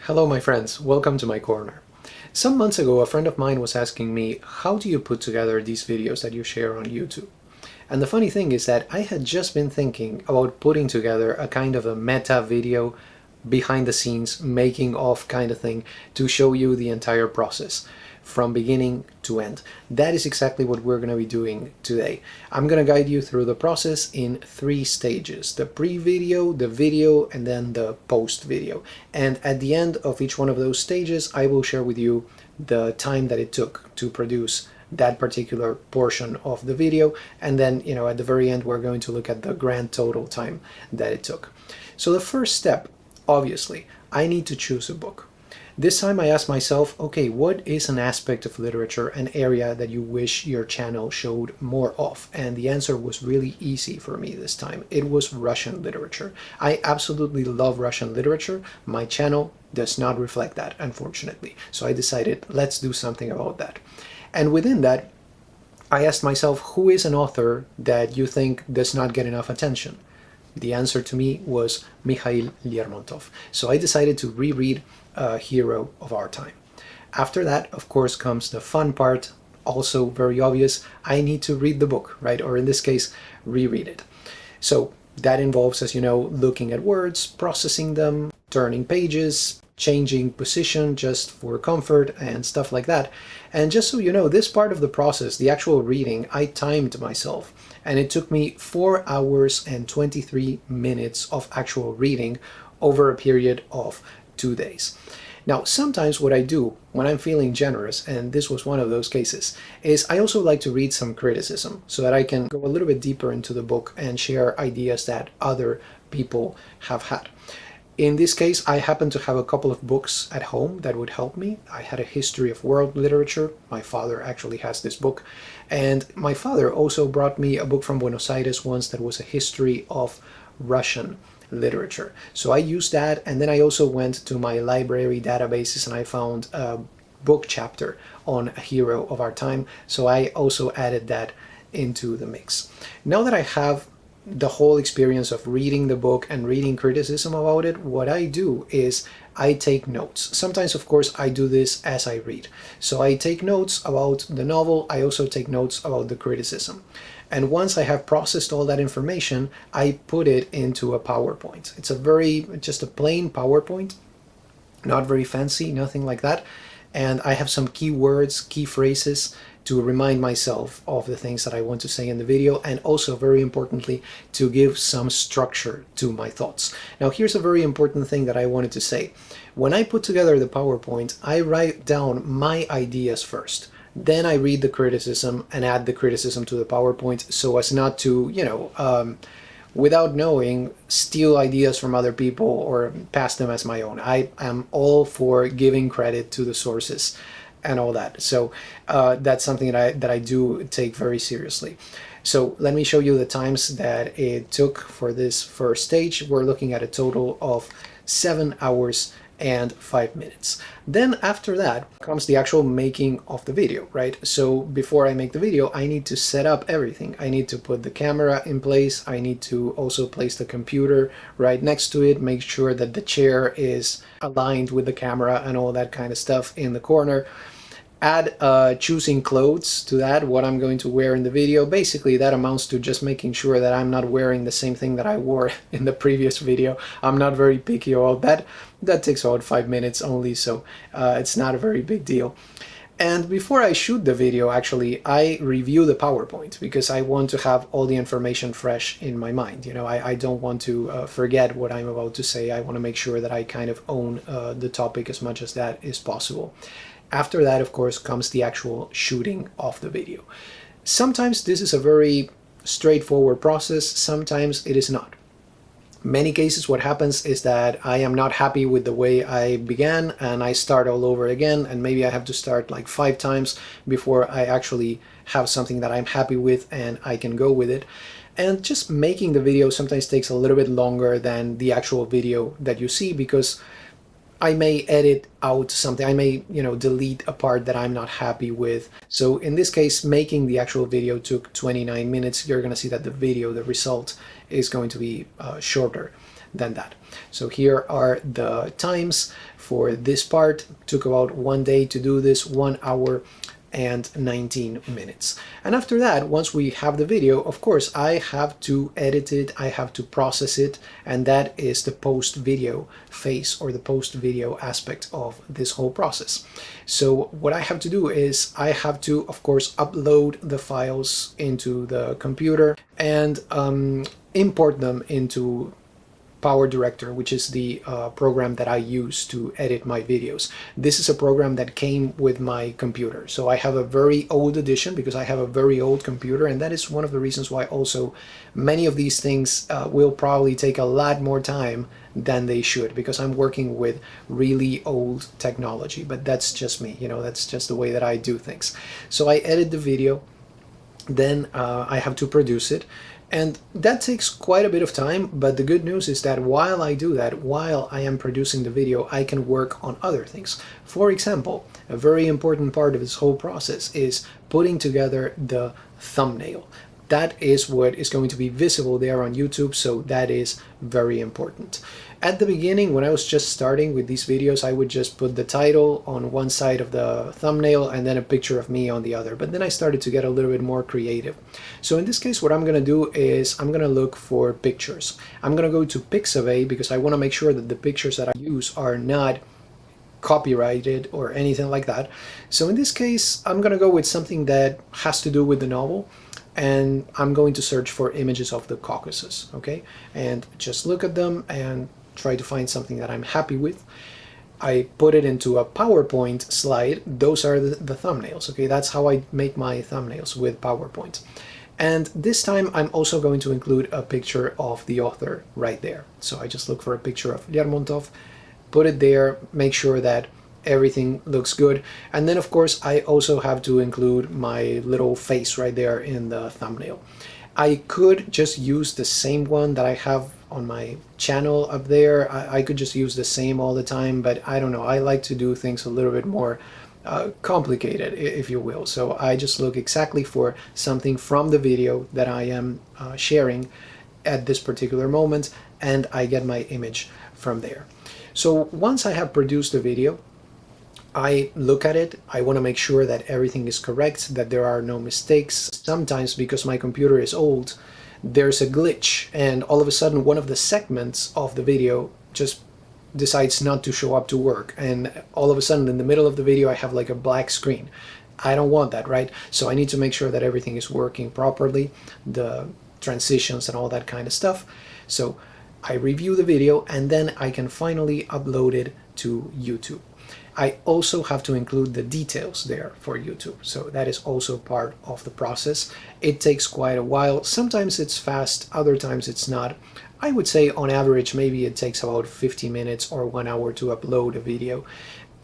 Hello my friends, welcome to my corner. Some months ago a friend of mine was asking me, how do you put together these videos that you share on YouTube? And the funny thing is that I had just been thinking about putting together a kind of a meta video, behind the scenes, making of kind of thing to show you the entire process from beginning to end. That is exactly what we're going to be doing today. I'm going to guide you through the process in 3 stages: the pre-video, the video, and then the post-video. And at the end of each one of those stages, I will share with you the time that it took to produce that particular portion of the video, and then at the very end we're going to look at the grand total time that it took. So the first step, obviously, I need to choose a book. This time I asked myself, okay, what is an aspect of literature, an area that you wish your channel showed more of? And the answer was really easy for me this time. It was Russian literature. I absolutely love Russian literature. My channel does not reflect that, unfortunately. So I decided, let's do something about that. And within that, I asked myself, who is an author that you think does not get enough attention? The answer to me was Mikhail Lermontov. So I decided to reread A Hero of Our Time. After that, of course, comes the fun part, also very obvious. I need to read the book, right? Or in this case, reread it. So that involves, as you know, looking at words, processing them, turning pages, changing position just for comfort and stuff like that. And just so you know, this part of the process, the actual reading, I timed myself, and it took me 4 hours and 23 minutes of actual reading over a period of 2 days. Now, sometimes what I do when I'm feeling generous, and this was one of those cases, is I also like to read some criticism so that I can go a little bit deeper into the book and share ideas that other people have had. In this case, I happen to have a couple of books at home that would help me. I had a history of world literature. My father actually has this book. And my father also brought me a book from Buenos Aires once that was a history of Russian literature. So I used that, and then I also went to my library databases and I found a book chapter on A Hero of Our Time. So I also added that into the mix. Now that I have the whole experience of reading the book and reading criticism about it, what I do is I take notes. Sometimes, of course, I do this as I read. So I take notes about the novel. I also take notes about the criticism. And once I have processed all that information, I put it into a PowerPoint. It's just a plain PowerPoint, not very fancy, nothing like that. And I have some keywords, key phrases to remind myself of the things that I want to say in the video, and also, very importantly, to give some structure to my thoughts. Now, here's a very important thing that I wanted to say. When I put together the PowerPoint, I write down my ideas first. Then I read the criticism and add the criticism to the PowerPoint so as not to, without knowing, steal ideas from other people or pass them as my own. I am all for giving credit to the sources and all that. So that's something that I do take very seriously. So let me show you the times that it took for this first stage. We're looking at a total of 7 hours and 5 minutes. Then after that comes the actual making of the video, right? So before I make the video, I need to set up everything. I need to put the camera in place. I need to also place the computer right next to it, make sure that the chair is aligned with the camera and all that kind of stuff in the corner. Add choosing clothes to that, what I'm going to wear in the video. Basically, that amounts to just making sure that I'm not wearing the same thing that I wore in the previous video. I'm not very picky about that. That takes about 5 minutes only, so it's not a very big deal. And before I shoot the video, actually, I review the PowerPoint because I want to have all the information fresh in my mind. I don't want to forget what I'm about to say. I want to make sure that I kind of own the topic as much as that is possible. After that, of course, comes the actual shooting of the video. Sometimes this is a very straightforward process, sometimes it is not. Many cases what happens is that I am not happy with the way I began and I start all over again, and maybe I have to start like 5 times before I actually have something that I'm happy with and I can go with it. And just making the video sometimes takes a little bit longer than the actual video that you see, because I may edit out something, I may, delete a part that I'm not happy with. So in this case, making the actual video took 29 minutes. You're going to see that the result is going to be shorter than that. So here are the times for this part. Took about 1 day to do this, 1 hour and 19 minutes. And after that, once we have the video, of course, I have to edit it, I have to process it, and that is the post video phase, or the post video aspect of this whole process. So what I have to do is I have to, of course, upload the files into the computer and import them into Power Director, which is the program that I use to edit my videos. This is a program that came with my computer. So I have a very old edition because I have a very old computer, and that is one of the reasons why also many of these things will probably take a lot more time than they should, because I'm working with really old technology. But that's just me, you know, that's just the way that I do things. So I edit the video, then I have to produce it. And that takes quite a bit of time, but the good news is that while I do that, while I am producing the video, I can work on other things. For example, a very important part of this whole process is putting together the thumbnail. That is what is going to be visible there on YouTube, so that is very important. At the beginning, when I was just starting with these videos, I would just put the title on one side of the thumbnail and then a picture of me on the other. But then I started to get a little bit more creative. So in this case, what I'm going to do is I'm going to look for pictures. I'm going to go to Pixabay because I want to make sure that the pictures that I use are not copyrighted or anything like that. So in this case, I'm going to go with something that has to do with the novel. And I'm going to search for images of the Caucasus, okay? And just look at them and try to find something that I'm happy with. I put it into a PowerPoint slide. Those are the thumbnails, okay? That's how I make my thumbnails, with PowerPoint. And this time I'm also going to include a picture of the author right there. So I just look for a picture of Lermontov, put it there, make sure that everything looks good. And then of course I also have to include my little face right there in the thumbnail. I could just use the same one that I have on my channel up there. I could just use the same all the time, but I don't know, I like to do things a little bit more complicated, if you will. So I just look exactly for something from the video that I am sharing at this particular moment, and I get my image from there. So once I have produced the video, I look at it, I want to make sure that everything is correct, that there are no mistakes. Sometimes, because my computer is old, there's a glitch, and all of a sudden one of the segments of the video just decides not to show up to work, and all of a sudden in the middle of the video I have like a black screen. I don't want that, right? So I need to make sure that everything is working properly, the transitions and all that kind of stuff. So I review the video, and then I can finally upload it to YouTube. I also have to include the details there for YouTube. So that is also part of the process. It takes quite a while. Sometimes it's fast, other times it's not. I would say on average, maybe it takes about 50 minutes or 1 hour to upload a video.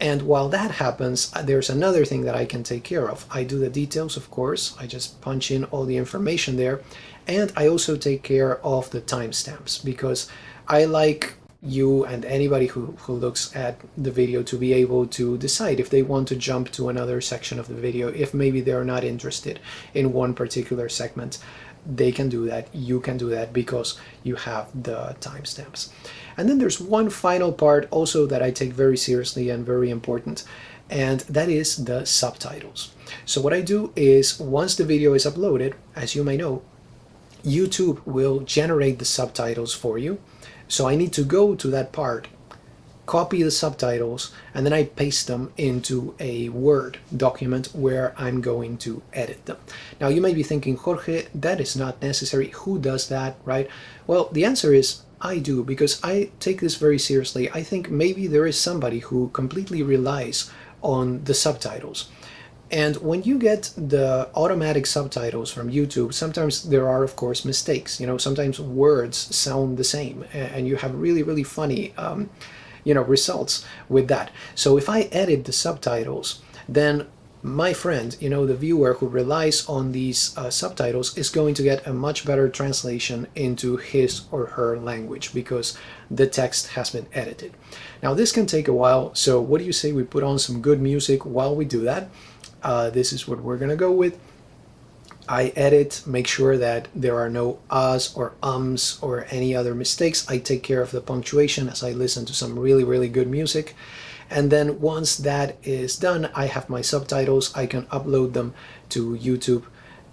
And while that happens, there's another thing that I can take care of. I do the details, of course. I just punch in all the information there. And I also take care of the timestamps, because I like you and anybody who looks at the video to be able to decide if they want to jump to another section of the video. If maybe they're not interested in one particular segment, they can do that. You can do that because you have the timestamps. And then there's one final part also that I take very seriously and very important, and that is the subtitles. So what I do is, once the video is uploaded, as you may know, YouTube will generate the subtitles for you. So I need to go to that part, copy the subtitles, and then I paste them into a Word document where I'm going to edit them. Now you may be thinking, Jorge, that is not necessary. Who does that, right? Well, the answer is I do, because I take this very seriously. I think maybe there is somebody who completely relies on the subtitles. And when you get the automatic subtitles from YouTube, sometimes there are, of course, mistakes. You know, sometimes words sound the same, and you have really, really funny, results with that. So if I edit the subtitles, then my friend, the viewer who relies on these subtitles, is going to get a much better translation into his or her language, because the text has been edited. Now, this can take a while, so what do you say we put on some good music while we do that? This is what we're gonna go with. I edit, make sure that there are no uhs or ums or any other mistakes. I take care of the punctuation as I listen to some really, really good music. And then once that is done, I have my subtitles. I can upload them to YouTube,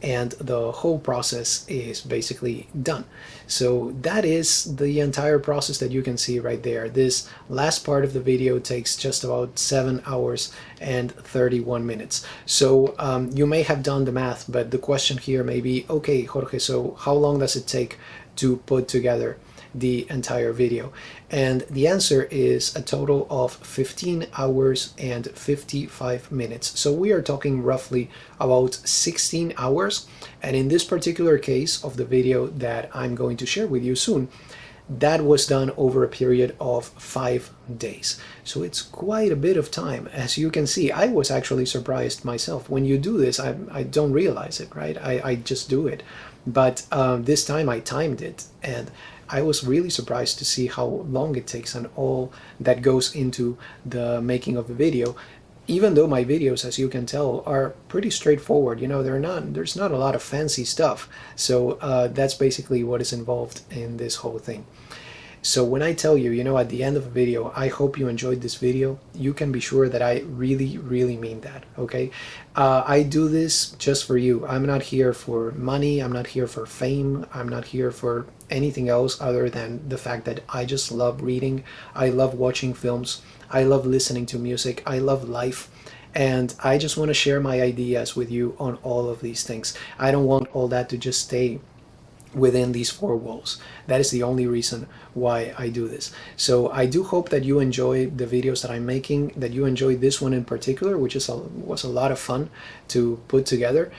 and the whole process is basically done. So that is the entire process that you can see right there. This last part of the video takes just about 7 hours and 31 minutes. So you may have done the math, but the question here may be, okay, Jorge, so how long does it take to put together the entire video? And the answer is a total of 15 hours and 55 minutes. So we are talking roughly about 16 hours. And in this particular case of the video that I'm going to share with you soon, that was done over a period of 5 days. So it's quite a bit of time. As you can see, I was actually surprised myself. When you do this, I don't realize it, right? I just do it. But this time I timed it, and I was really surprised to see how long it takes and all that goes into the making of the video. Even though my videos, as you can tell, are pretty straightforward, there's not a lot of fancy stuff. So that's basically what is involved in this whole thing. So when I tell you, at the end of a video, I hope you enjoyed this video, you can be sure that I really, really mean that, okay? I do this just for you. I'm not here for money. I'm not here for fame. I'm not here for anything else other than the fact that I just love reading. I love watching films. I love listening to music. I love life. And I just want to share my ideas with you on all of these things. I don't want all that to just stay within these four walls. That is the only reason why I do this. So I do hope that you enjoy the videos that I'm making, that you enjoy this one in particular, which was a lot of fun to put together.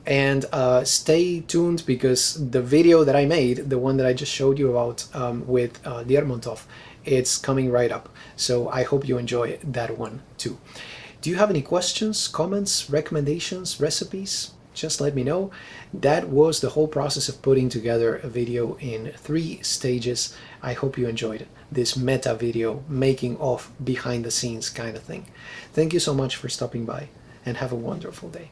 And stay tuned, because the video that I made, the one that I just showed you about with Lermontov, it's coming right up. So I hope you enjoy that one too. Do you have any questions, comments, recommendations, recipes? Just let me know. That was the whole process of putting together a video in 3 stages. I hope you enjoyed this meta video, making of behind the scenes kind of thing. Thank you so much for stopping by, and have a wonderful day.